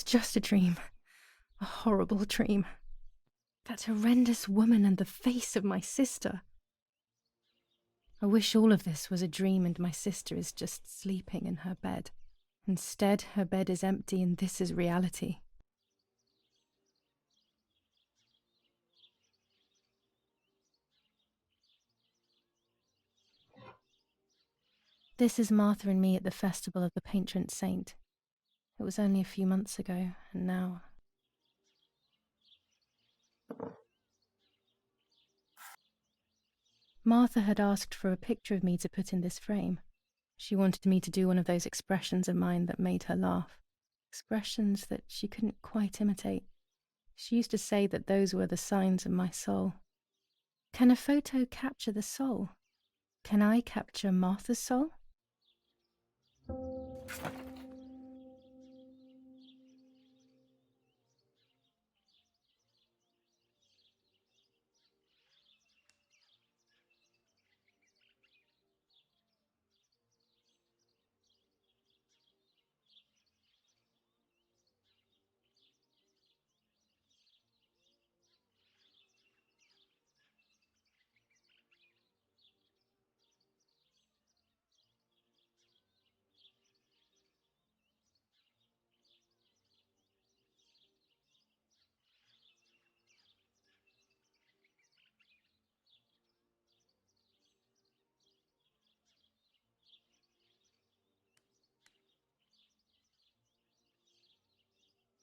was just a dream. A horrible dream. That horrendous woman and the face of my sister. I wish all of this was a dream and my sister is just sleeping in her bed. Instead, her bed is empty and this is reality. This is Martha and me at the festival of the patron saint. It was only a few months ago, and now... Martha had asked for a picture of me to put in this frame. She wanted me to do one of those expressions of mine that made her laugh. Expressions that she couldn't quite imitate. She used to say that those were the signs of my soul. Can a photo capture the soul? Can I capture Martha's soul?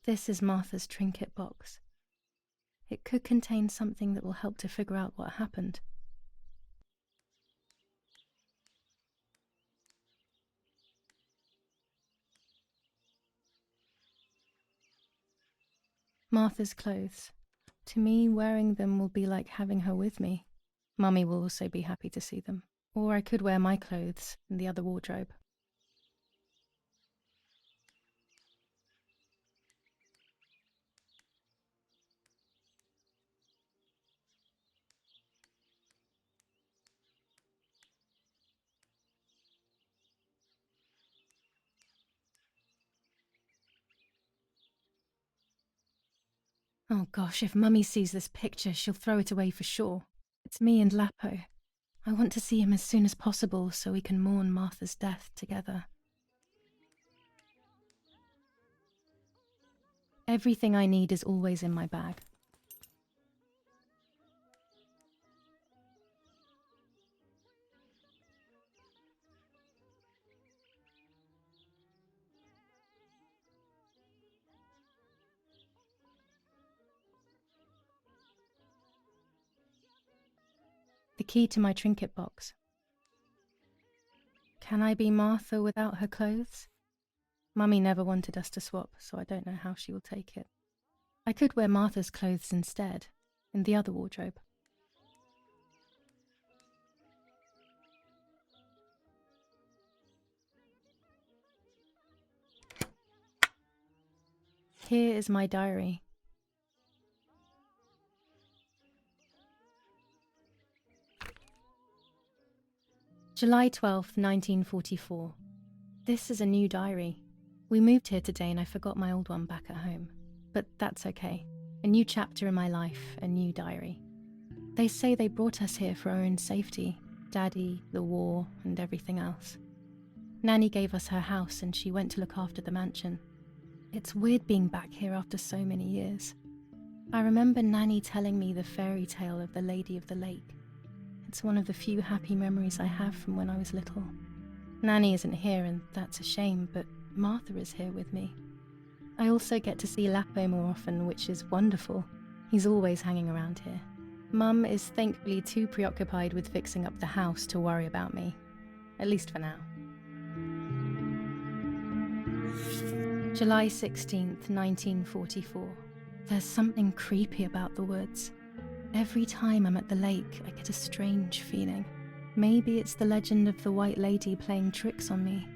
This is Martha's trinket box. It could contain something that will help to figure out what happened. Martha's clothes. To me, wearing them will be like having her with me. Mummy will also be happy to see them. Or I could wear my clothes in the other wardrobe. Oh gosh, if Mummy sees this picture, she'll throw it away for sure. It's me and Lapo. I want to see him as soon as possible so we can mourn Martha's death together. Everything I need is always in my bag. The key to my trinket box. Can I be Martha without her clothes? Mummy never wanted us to swap, so I don't know how she will take it. I could wear Martha's clothes instead, in the other wardrobe. Here is my diary. July 12th, 1944. This is a new diary. We moved here today and I forgot my old one back at home. But that's okay. A new chapter in my life, a new diary. They say they brought us here for our own safety. Daddy, the war, and everything else. Nanny gave us her house and she went to look after the mansion. It's weird being back here after so many years. I remember Nanny telling me the fairy tale of the Lady of the Lake. It's one of the few happy memories I have from when I was little. Nanny isn't here and that's a shame, but Martha is here with me. I also get to see Lapo more often, which is wonderful. He's always hanging around here. Mum is thankfully too preoccupied with fixing up the house to worry about me. At least for now. July 16th, 1944. There's something creepy about the woods. Every time I'm at the lake, I get a strange feeling. Maybe it's the legend of the White Lady playing tricks on me.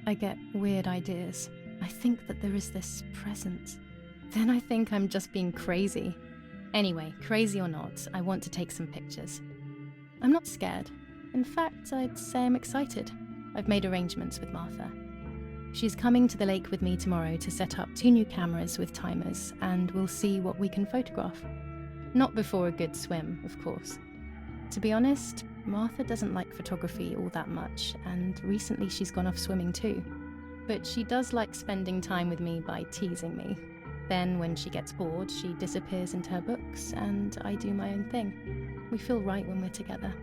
I get weird ideas. I think that there is this presence. Then I think I'm just being crazy. Anyway, crazy or not, I want to take some pictures. I'm not scared. In fact, I'd say I'm excited. I've made arrangements with Martha. She's coming to the lake with me tomorrow to set up 2 new cameras with timers, and we'll see what we can photograph. Not before a good swim, of course. To be honest, Martha doesn't like photography all that much, and recently she's gone off swimming too. But she does like spending time with me by teasing me. Then, when she gets bored, she disappears into her books, and I do my own thing. We feel right when we're together.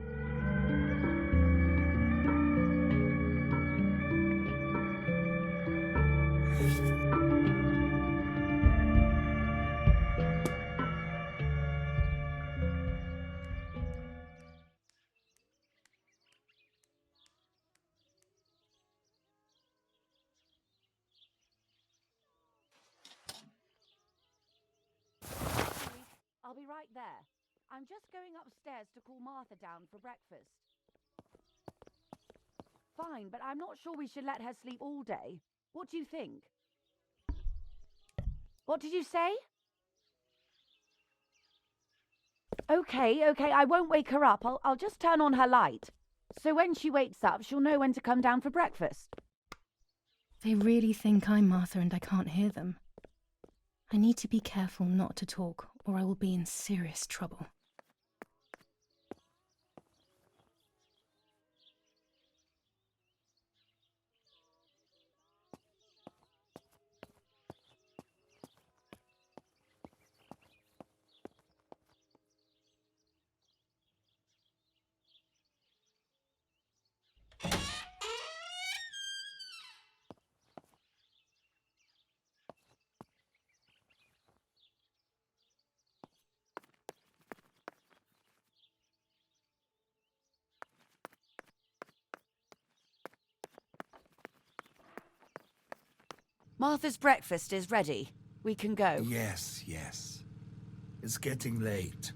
I'll be right there. I'm just going upstairs to call Martha down for breakfast. Fine, but I'm not sure we should let her sleep all day. What do you think? What did you say? Okay, I won't wake her up. I'll just turn on her light. So when she wakes up, she'll know when to come down for breakfast. They really think I'm Martha and I can't hear them. I need to be careful not to talk, or I will be in serious trouble. Martha's breakfast is ready. We can go. Yes. It's getting late.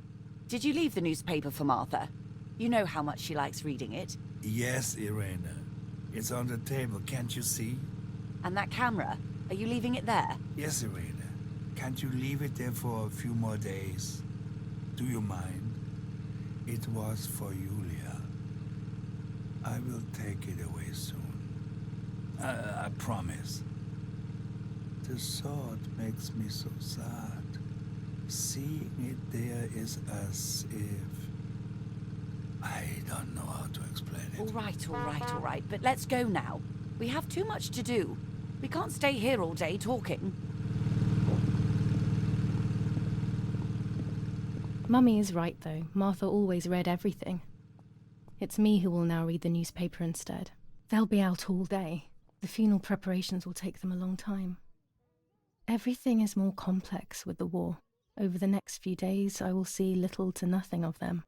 Did you leave the newspaper for Martha? You know how much she likes reading it. Yes, Irena. It's on the table, can't you see? And that camera, are you leaving it there? Yes, Irena. Can't you leave it there for a few more days? Do you mind? It was for Giulia. I will take it away soon. I promise. The thought makes me so sad. Seeing it there is as if... I don't know how to explain it. All right, but let's go now. We have too much to do. We can't stay here all day talking. Mummy is right though, Martha always read everything. It's me who will now read the newspaper instead. They'll be out all day. The funeral preparations will take them a long time. Everything is more complex with the war. Over the next few days, I will see little to nothing of them.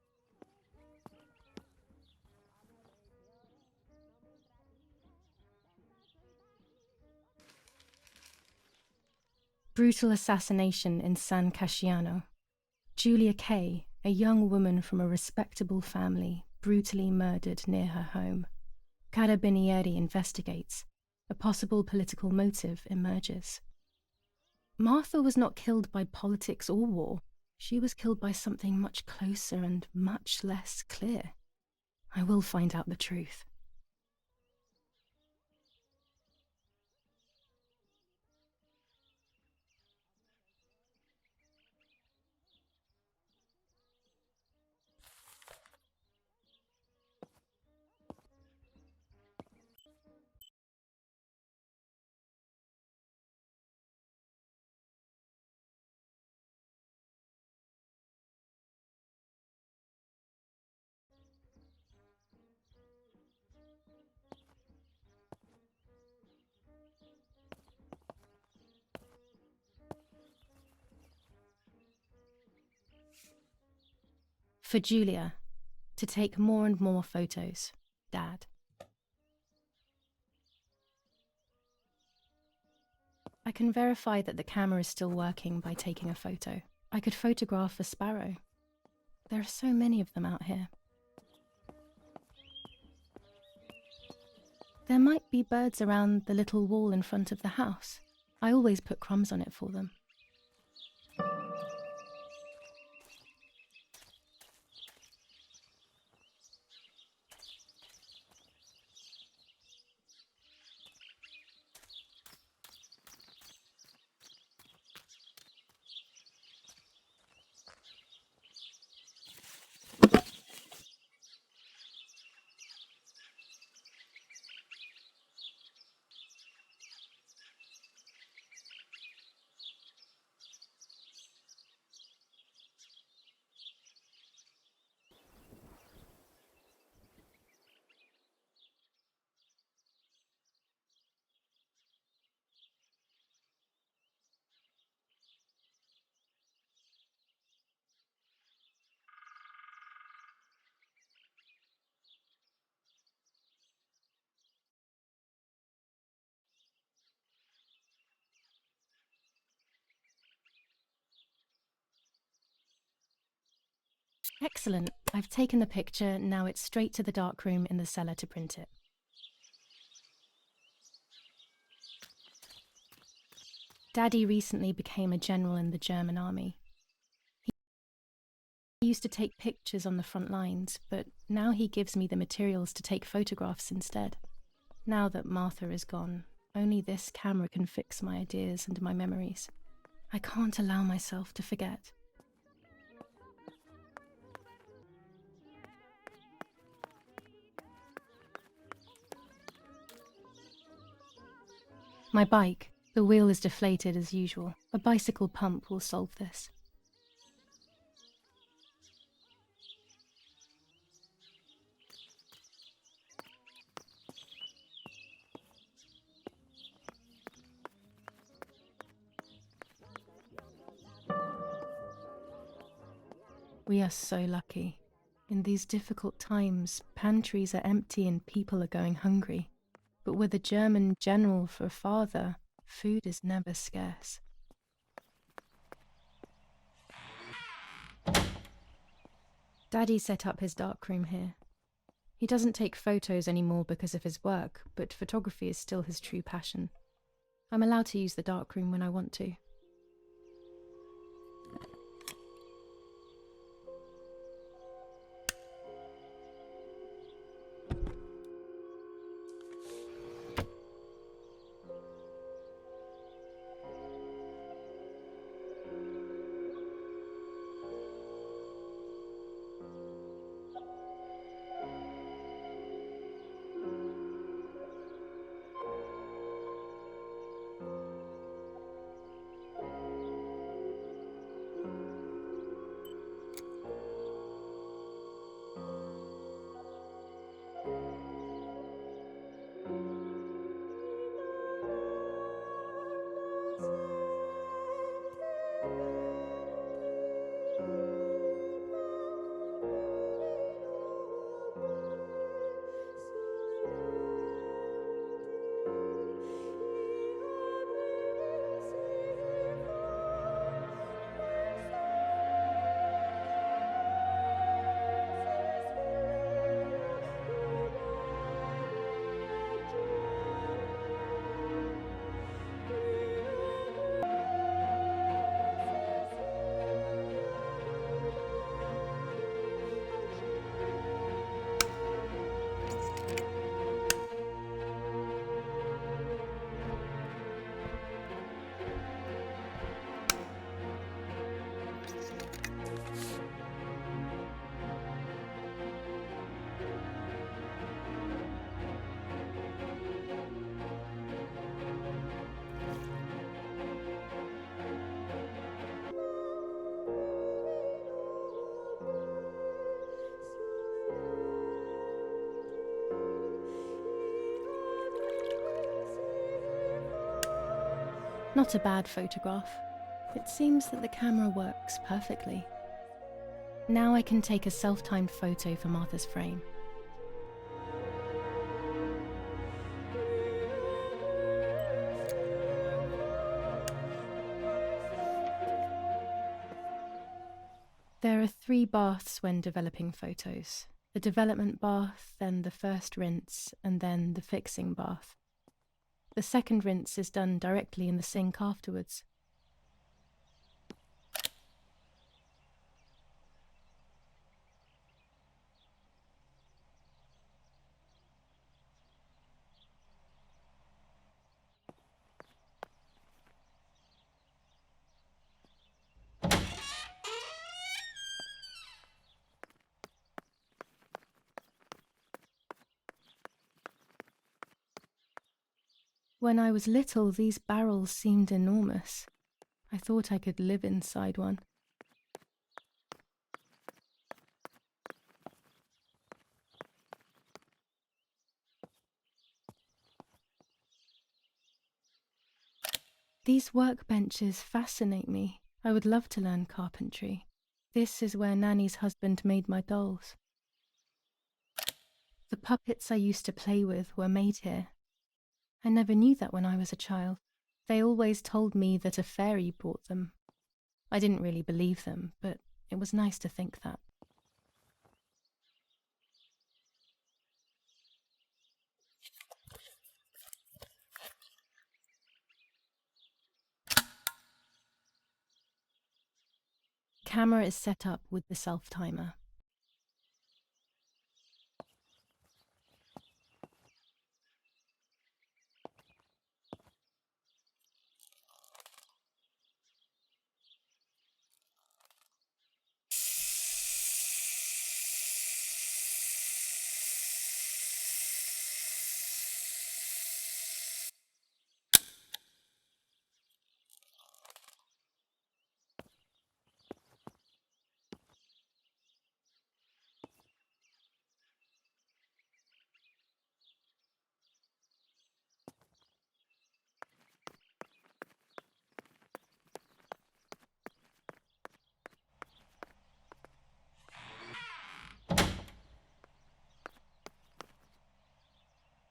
Brutal assassination in San Casciano. Giulia K., a young woman from a respectable family, brutally murdered near her home. Carabinieri investigates. A possible political motive emerges. Martha was not killed by politics or war. She was killed by something much closer and much less clear. I will find out the truth. For Giulia, to take more and more photos, Dad. I can verify that the camera is still working by taking a photo. I could photograph a sparrow. There are so many of them out here. There might be birds around the little wall in front of the house. I always put crumbs on it for them. Excellent. I've taken the picture, now it's straight to the darkroom in the cellar to print it. Daddy recently became a general in the German army. He used to take pictures on the front lines, but now he gives me the materials to take photographs instead. Now that Martha is gone, only this camera can fix my ideas and my memories. I can't allow myself to forget. My bike. The wheel is deflated as usual. A bicycle pump will solve this. We are so lucky. In these difficult times, pantries are empty and people are going hungry. But with a German general for a father, food is never scarce. Daddy set up his darkroom here. He doesn't take photos anymore because of his work, but photography is still his true passion. I'm allowed to use the darkroom when I want to. Not a bad photograph. It seems that the camera works perfectly. Now I can take a self-timed photo for Martha's frame. There are 3 baths when developing photos. The development bath, then the first rinse, and then the fixing bath. The second rinse is done directly in the sink afterwards. When I was little, these barrels seemed enormous. I thought I could live inside one. These workbenches fascinate me. I would love to learn carpentry. This is where Nanny's husband made my dolls. The puppets I used to play with were made here. I never knew that when I was a child. They always told me that a fairy brought them. I didn't really believe them, but it was nice to think that. camera is set up with the self-timer.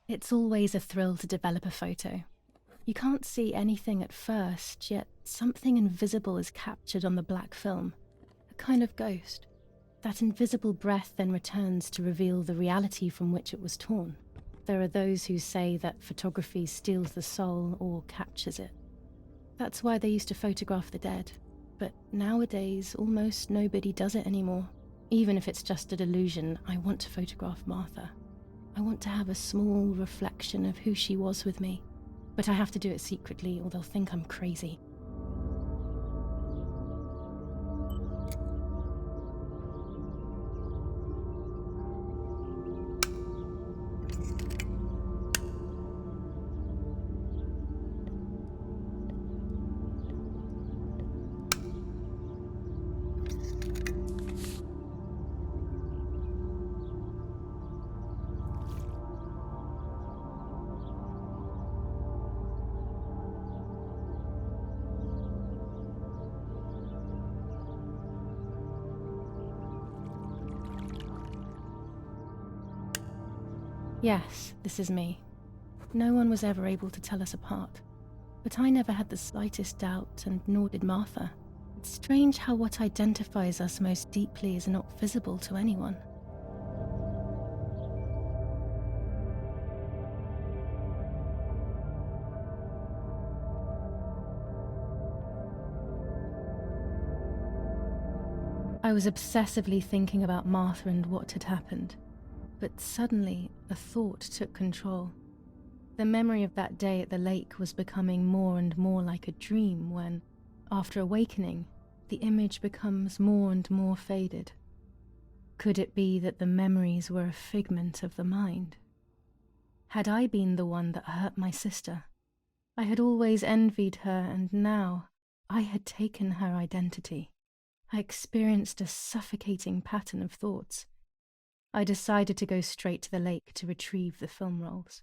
It's always a thrill to develop a photo. You can't see anything at first, yet something invisible is captured on the black film, a kind of ghost. That invisible breath then returns to reveal the reality from which it was torn. There are those who say that photography steals the soul or captures it. That's why they used to photograph the dead, but nowadays almost nobody does it anymore. Even if it's just a delusion, I want to photograph Martha. I want to have a small reflection of who she was with me, but I have to do it secretly or they'll think I'm crazy. Yes, this is me. No one was ever able to tell us apart. But I never had the slightest doubt, and nor did Martha. It's strange how what identifies us most deeply is not visible to anyone. I was obsessively thinking about Martha and what had happened. But suddenly, a thought took control. The memory of that day at the lake was becoming more and more like a dream when, after awakening, the image becomes more and more faded. Could it be that the memories were a figment of the mind? Had I been the one that hurt my sister? I had always envied her, and now I had taken her identity. I experienced a suffocating pattern of thoughts. I decided to go straight to the lake to retrieve the film rolls.